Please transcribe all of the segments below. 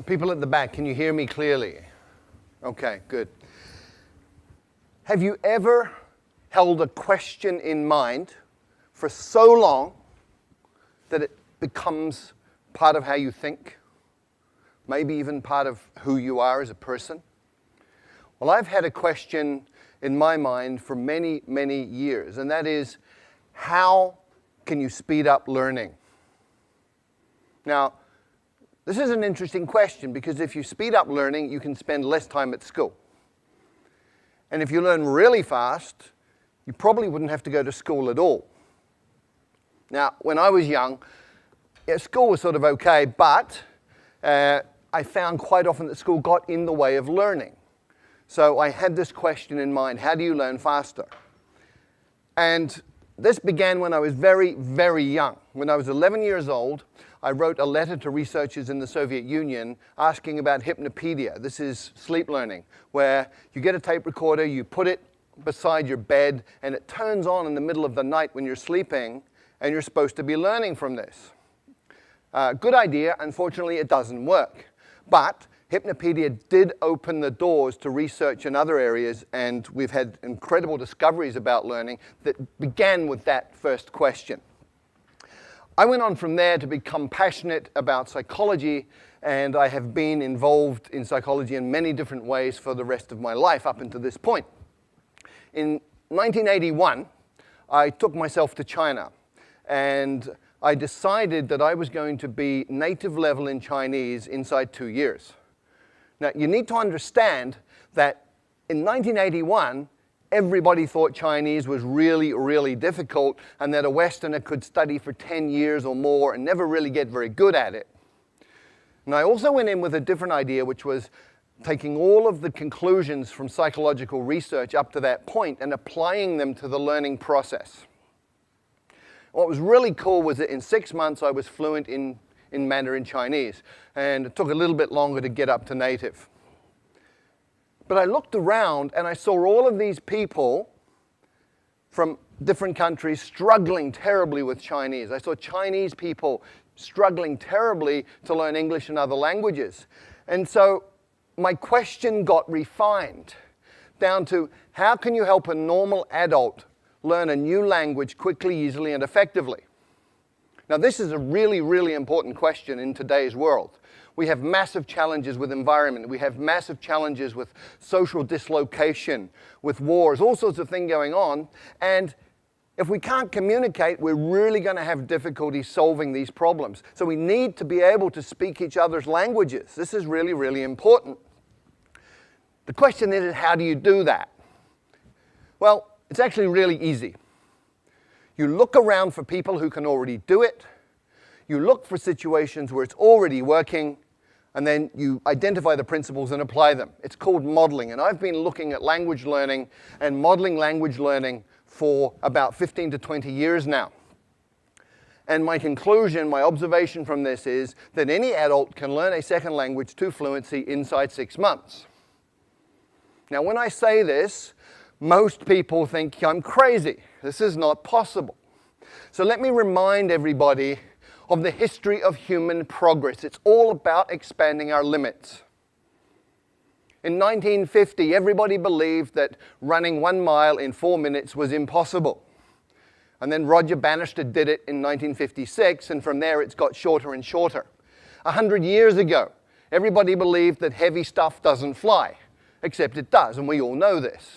People at the back, can you hear me clearly? Okay, good. Have you ever held a question in mind for so long that it becomes part of how you think? Maybe even part of who you are as a person? Well, I've had a question in my mind for many, many years, and that is, how can you speed up learning? Now, this is an interesting question because if you speed up learning, you can spend less time at school. And if you learn really fast, you probably wouldn't have to go to school at all. Now, when I was young, school was sort of okay, but I found quite often that school got in the way of learning. So I had this question in mind: how do you learn faster? And this began when I was very, very young. When I was 11 years old, I wrote a letter to researchers in the Soviet Union asking about hypnopedia. This is sleep learning, where you get a tape recorder, you put it beside your bed, and it turns on in the middle of the night when you're sleeping, and you're supposed to be learning from this. Good idea. Unfortunately, it doesn't work. But hypnopedia did open the doors to research in other areas, and we've had incredible discoveries about learning that began with that first question. I went on from there to become passionate about psychology, and I have been involved in psychology in many different ways for the rest of my life up until this point. In 1981, I took myself to China, and I decided that I was going to be native level in Chinese inside 2 years. Now, you need to understand that in 1981, everybody thought Chinese was really, really difficult and that a Westerner could study for 10 years or more and never really get very good at it. And I also went in with a different idea, which was taking all of the conclusions from psychological research up to that point and applying them to the learning process. What was really cool was that in 6 months I was fluent in Mandarin Chinese, and it took a little bit longer to get up to native. But I looked around and I saw all of these people from different countries struggling terribly with Chinese. I saw Chinese people struggling terribly to learn English and other languages. And so my question got refined down to, how can you help a normal adult learn a new language quickly, easily, and effectively? Now, this is a really, really important question in today's world. We have massive challenges with environment. We have massive challenges with social dislocation, with wars, all sorts of things going on. And if we can't communicate, we're really going to have difficulty solving these problems. So we need to be able to speak each other's languages. This is really, really important. The question is, how do you do that? Well, it's actually really easy. You look around for people who can already do it. You look for situations where it's already working, and then you identify the principles and apply them. It's called modeling, and I've been looking at language learning and modeling language learning for about 15 to 20 years now. And my conclusion, my observation from this is that any adult can learn a second language to fluency inside 6 months. Now, when I say this, most people think I'm crazy. This is not possible. So let me remind everybody of the history of human progress. It's all about expanding our limits. In 1950, everybody believed that running 1 mile in 4 minutes was impossible. And then Roger Bannister did it in 1956, and from there it's got shorter and shorter. 100 years ago, everybody believed that heavy stuff doesn't fly, except it does, and we all know this.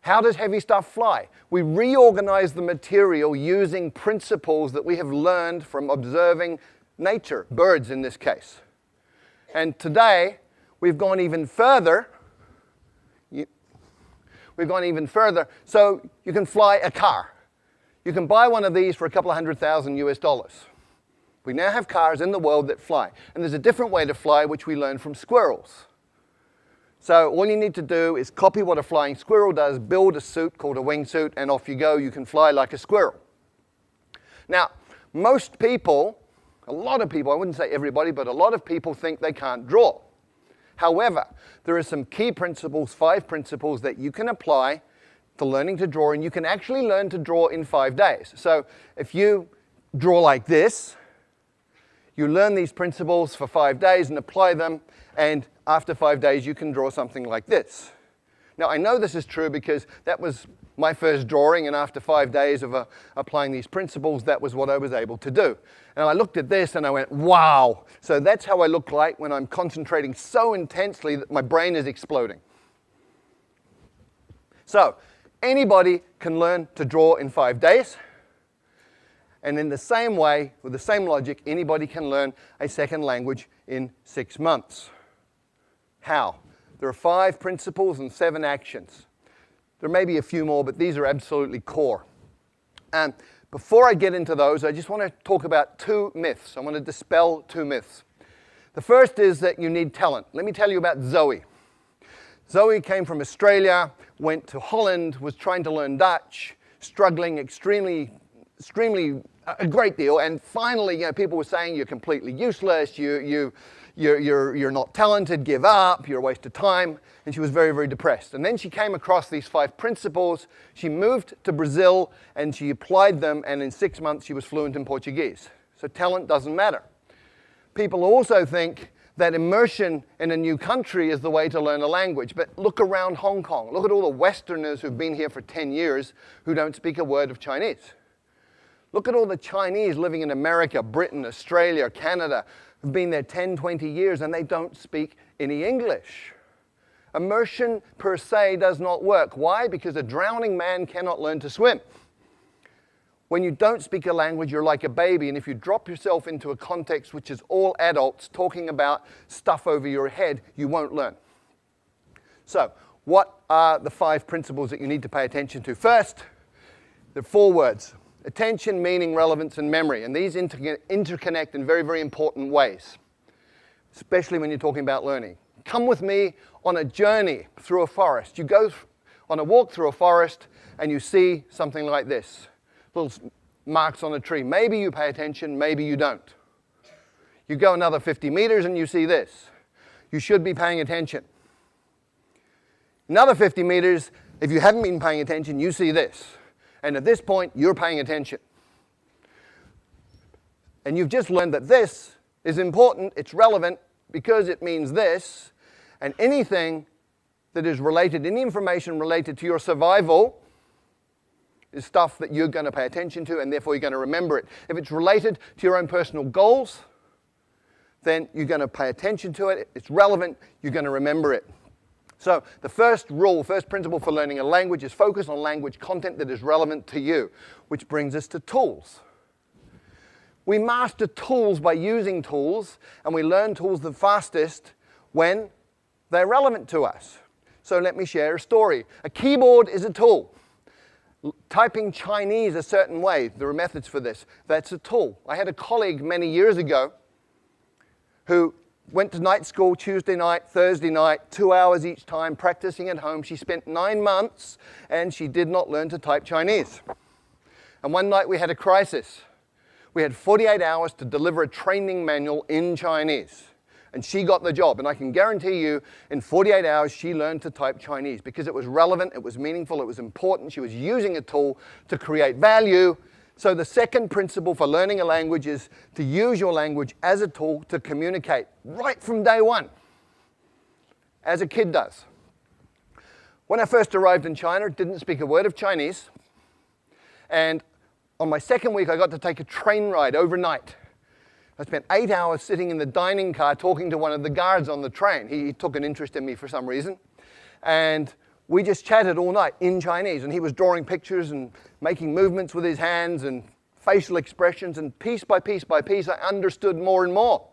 How does heavy stuff fly? We reorganize the material using principles that we have learned from observing nature, birds in this case. And today, we've gone even further. So you can fly a car. You can buy one of these for a couple of $100,000 US. We now have cars in the world that fly. And there's a different way to fly, which we learned from squirrels. So all you need to do is copy what a flying squirrel does, build a suit called a wingsuit, and off you go. You can fly like a squirrel. Now, most people, a lot of people, I wouldn't say everybody, but a lot of people think they can't draw. However, there are some key principles, 5 principles that you can apply to learning to draw, and you can actually learn to draw in 5 days. So if you draw like this, You learn these principles for 5 days and apply them, and after 5 days you can draw something like this. Now I know this is true because that was my first drawing, and after 5 days of applying these principles, that was what I was able to do. And I looked at this and I went, wow. So that's how I look like when I'm concentrating so intensely that my brain is exploding. So anybody can learn to draw in 5 days. And in the same way, with the same logic, anybody can learn a second language in 6 months. How? There are 5 principles and 7 actions. There may be a few more, but these are absolutely core. And before I get into those, I just want to talk about 2 myths. I want to dispel 2 myths. The first is that you need talent. Let me tell you about Zoe. Zoe came from Australia, went to Holland, was trying to learn Dutch, struggling extremely a great deal, and finally, people were saying you're completely useless, you're not talented, give up, you're a waste of time, and she was very, very depressed. And then she came across these 5 principles, she moved to Brazil, and she applied them, and in 6 months she was fluent in Portuguese. So talent doesn't matter. People also think that immersion in a new country is the way to learn a language, but look around Hong Kong. Look at all the Westerners who've been here for 10 years who don't speak a word of Chinese. Look at all the Chinese living in America, Britain, Australia, Canada, who've been there 10, 20 years, and they don't speak any English. Immersion per se does not work. Why? Because a drowning man cannot learn to swim. When you don't speak a language, you're like a baby, and if you drop yourself into a context which is all adults talking about stuff over your head, you won't learn. So, what are the 5 principles that you need to pay attention to? First, there are 4 words. Attention, meaning, relevance, and memory. And these interconnect in very, very important ways, especially when you're talking about learning. Come with me on a journey through a forest. You go on a walk through a forest and you see something like this. Little marks on a tree. Maybe you pay attention, maybe you don't. You go another 50 meters and you see this. You should be paying attention. Another 50 meters, if you hadn't been paying attention, you see this. And at this point, you're paying attention. And you've just learned that this is important, it's relevant, because it means this, and anything that is related, any information related to your survival is stuff that you're going to pay attention to, and therefore you're going to remember it. If it's related to your own personal goals, then you're going to pay attention to it. It's relevant, you're going to remember it. So the first principle for learning a language is focus on language content that is relevant to you, which brings us to tools. We master tools by using tools, and we learn tools the fastest when they're relevant to us. So let me share a story. A keyboard is a tool. Typing Chinese a certain way, there are methods for this, that's a tool. I had a colleague many years ago who went to night school Tuesday night, Thursday night, 2 hours each time, practicing at home. She spent 9 months, and she did not learn to type Chinese. And one night we had a crisis. We had 48 hours to deliver a training manual in Chinese. And she got the job. And I can guarantee you, in 48 hours, she learned to type Chinese because it was relevant, it was meaningful, it was important. She was using a tool to create value. So the second principle for learning a language is to use your language as a tool to communicate right from day one, as a kid does. When I first arrived in China, didn't speak a word of Chinese. And on my second week, I got to take a train ride overnight. I spent 8 hours sitting in the dining car talking to one of the guards on the train. He took an interest in me for some reason. And we just chatted all night in Chinese, and he was drawing pictures and making movements with his hands and facial expressions, and piece by piece by piece, I understood more and more.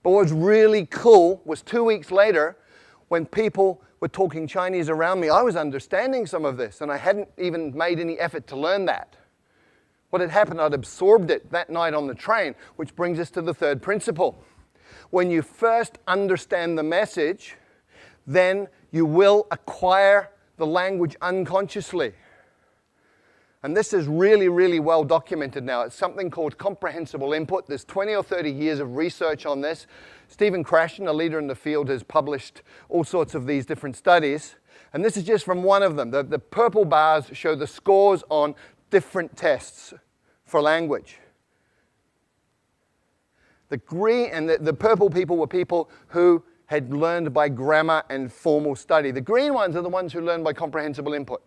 But what was really cool was 2 weeks later, when people were talking Chinese around me, I was understanding some of this, and I hadn't even made any effort to learn that. What had happened, I'd absorbed it that night on the train, which brings us to the third principle. When you first understand the message, then you will acquire the language unconsciously. And this is really, really well documented now. It's something called comprehensible input. There's 20 or 30 years of research on this. Stephen Krashen, a leader in the field, has published all sorts of these different studies. And this is just from one of them. The purple bars show the scores on different tests for language. The green and the purple people were people who had learned by grammar and formal study. The green ones are the ones who learn by comprehensible input.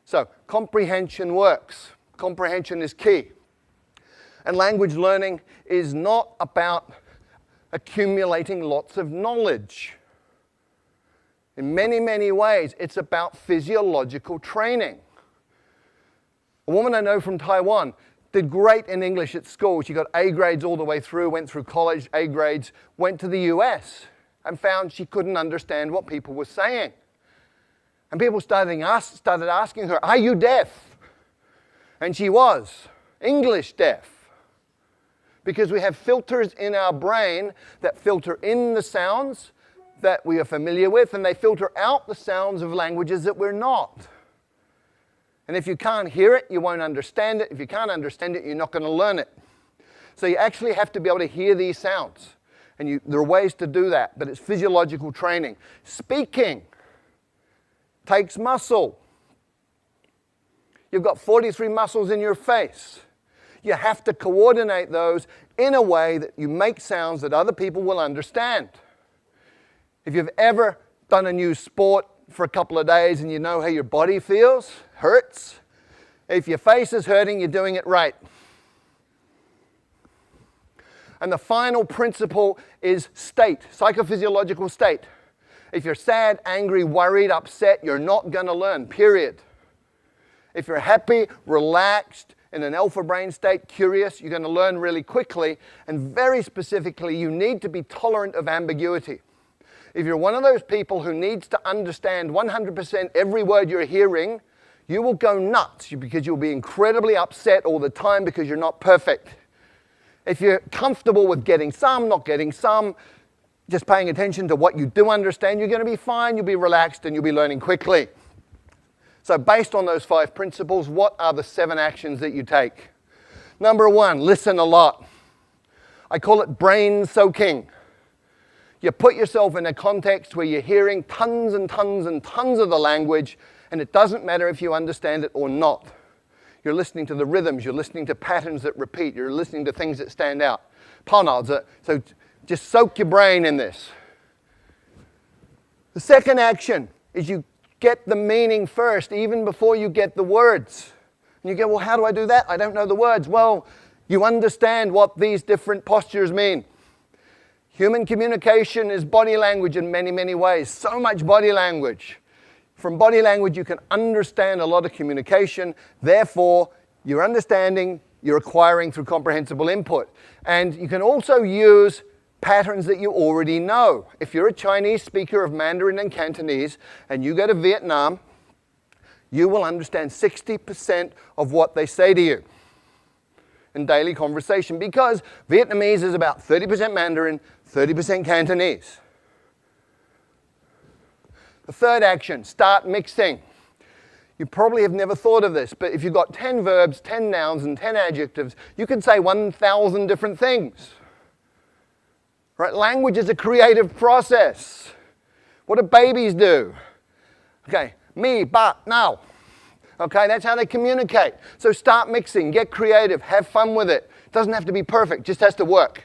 So comprehension works. Comprehension is key. And language learning is not about accumulating lots of knowledge. In many, many ways, it's about physiological training. A woman I know from Taiwan did great in English at school. She got A grades all the way through, went through college, A grades, went to the US, and found she couldn't understand what people were saying. And people started asking her, "Are you deaf?" And she was English deaf. Because we have filters in our brain that filter in the sounds that we are familiar with, and they filter out the sounds of languages that we're not. And if you can't hear it, you won't understand it. If you can't understand it, you're not going to learn it. So you actually have to be able to hear these sounds. And there are ways to do that, but it's physiological training. Speaking takes muscle. You've got 43 muscles in your face. You have to coordinate those in a way that you make sounds that other people will understand. If you've ever done a new sport for a couple of days and you know how your body feels, hurts, if your face is hurting, you're doing it right. And the final principle is state, psychophysiological state. If you're sad, angry, worried, upset, you're not going to learn, period. If you're happy, relaxed, in an alpha brain state, curious, you're going to learn really quickly. And very specifically, you need to be tolerant of ambiguity. If you're one of those people who needs to understand 100% every word you're hearing, you will go nuts because you'll be incredibly upset all the time because you're not perfect. If you're comfortable with getting some, not getting some, just paying attention to what you do understand, you're going to be fine, you'll be relaxed, and you'll be learning quickly. So based on those 5 principles, what are the 7 actions that you take? Number 1, listen a lot. I call it brain soaking. You put yourself in a context where you're hearing tons and tons and tons of the language, and it doesn't matter if you understand it or not. You're listening to the rhythms, you're listening to patterns that repeat, you're listening to things that stand out. So just soak your brain in this. The second action is you get the meaning first, even before you get the words. And you go, well, how do I do that? I don't know the words. Well, you understand what these different postures mean. Human communication is body language in many, many ways. So much body language. From body language, you can understand a lot of communication. Therefore, you're understanding, you're acquiring through comprehensible input. And you can also use patterns that you already know. If you're a Chinese speaker of Mandarin and Cantonese and you go to Vietnam, you will understand 60% of what they say to you in daily conversation because Vietnamese is about 30% Mandarin, 30% Cantonese. The third action, start mixing. You probably have never thought of this, but if you've got 10 verbs, 10 nouns, and 10 adjectives, you can say 1,000 different things. Right? Language is a creative process. What do babies do? Okay, me, but, now. Okay, that's how they communicate. So start mixing, get creative, have fun with it. It doesn't have to be perfect, just has to work.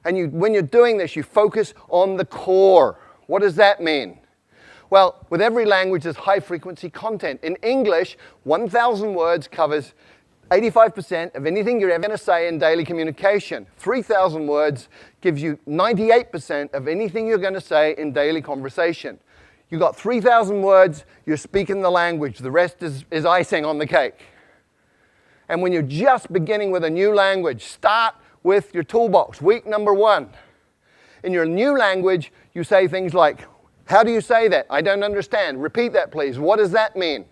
And when you're doing this, you focus on the core. What does that mean? Well, with every language, there's high-frequency content. In English, 1,000 words covers 85% of anything you're ever going to say in daily communication. 3,000 words gives you 98% of anything you're going to say in daily conversation. You've got 3,000 words, you're speaking the language. The rest is icing on the cake. And when you're just beginning with a new language, start with your toolbox. Week number 1. In your new language, you say things like, how do you say that? I don't understand. Repeat that, please. What does that mean?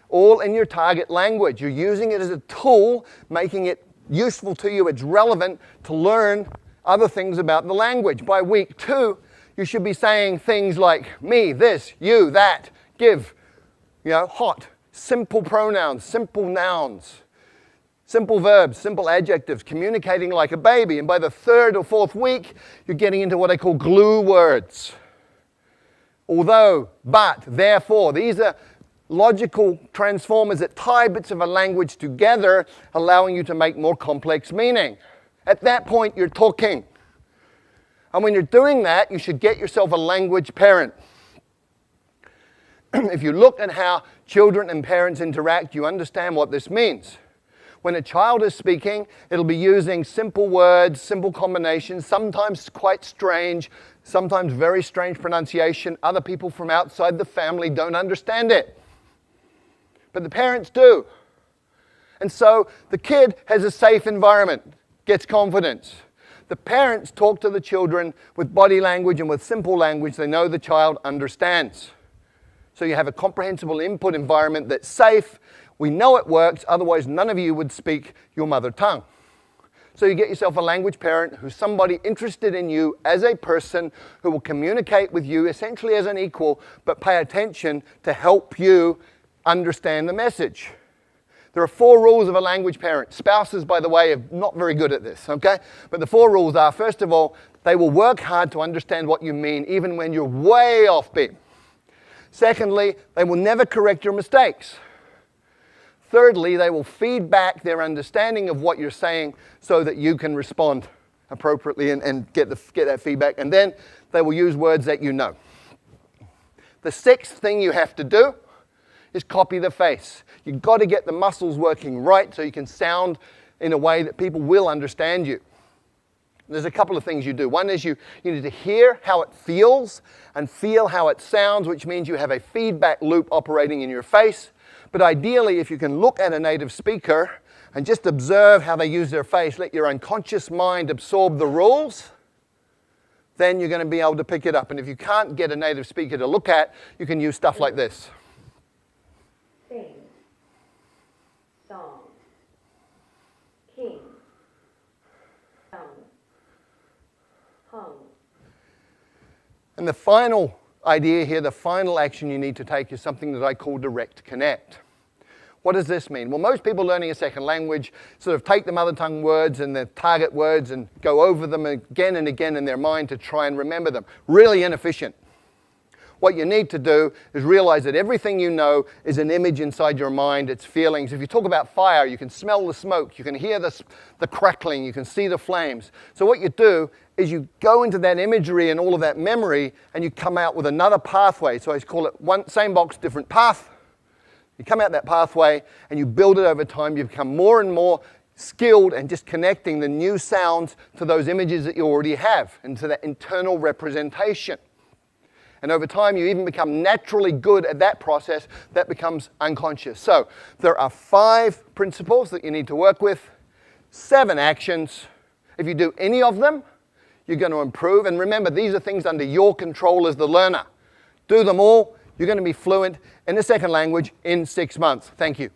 All in your target language. You're using it as a tool, making it useful to you. It's relevant to learn other things about the language. By week 2, you should be saying things like me, this, you, that, give, hot, simple pronouns, simple nouns, simple verbs, simple adjectives, communicating like a baby. And by the 3rd or 4th week, you're getting into what I call glue words. Although, but, therefore, these are logical transformers that tie bits of a language together, allowing you to make more complex meaning. At that point, you're talking. And when you're doing that, you should get yourself a language parent. If you look at how children and parents interact, you understand what this means. When a child is speaking, it'll be using simple words, simple combinations, sometimes quite strange, sometimes very strange pronunciation. Other people from outside the family don't understand it. But the parents do. And so the kid has a safe environment, gets confidence. The parents talk to the children with body language and with simple language they know the child understands. So you have a comprehensible input environment that's safe. We know it works, otherwise none of you would speak your mother tongue. So you get yourself a language parent who's somebody interested in you as a person who will communicate with you essentially as an equal, but pay attention to help you understand the message. There are 4 rules of a language parent. Spouses, by the way, are not very good at this, okay? But the 4 rules are, first of all, they will work hard to understand what you mean, even when you're way off beat. Secondly, they will never correct your mistakes. Thirdly, they will feed back their understanding of what you're saying so that you can respond appropriately and get that feedback. And then they will use words that you know. The 6th thing you have to do is copy the face. You've got to get the muscles working right so you can sound in a way that people will understand you. There's a couple of things you do. One is you need to hear how it feels and feel how it sounds, which means you have a feedback loop operating in your face. But ideally, if you can look at a native speaker and just observe how they use their face, let your unconscious mind absorb the rules, then you're going to be able to pick it up. And if you can't get a native speaker to look at, you can use stuff like this. Sing, song, king, sung, hung. And the final idea here, the final action you need to take is something that I call direct connect. What does this mean? Well, most people learning a second language sort of take the mother tongue words and the target words and go over them again and again in their mind to try and remember them. Really inefficient. What you need to do is realize that everything you know is an image inside your mind, it's feelings. If you talk about fire, you can smell the smoke, you can hear the crackling, you can see the flames. So what you do is you go into that imagery and all of that memory and you come out with another pathway. So I call it same box, different path. You come out that pathway and you build it over time. You become more and more skilled and just connecting the new sounds to those images that you already have and to that internal representation. And over time, you even become naturally good at that process that becomes unconscious. So there are 5 principles that you need to work with, 7 actions. If you do any of them, you're going to improve. And remember, these are things under your control as the learner. Do them all. You're going to be fluent in the second language in 6 months. Thank you.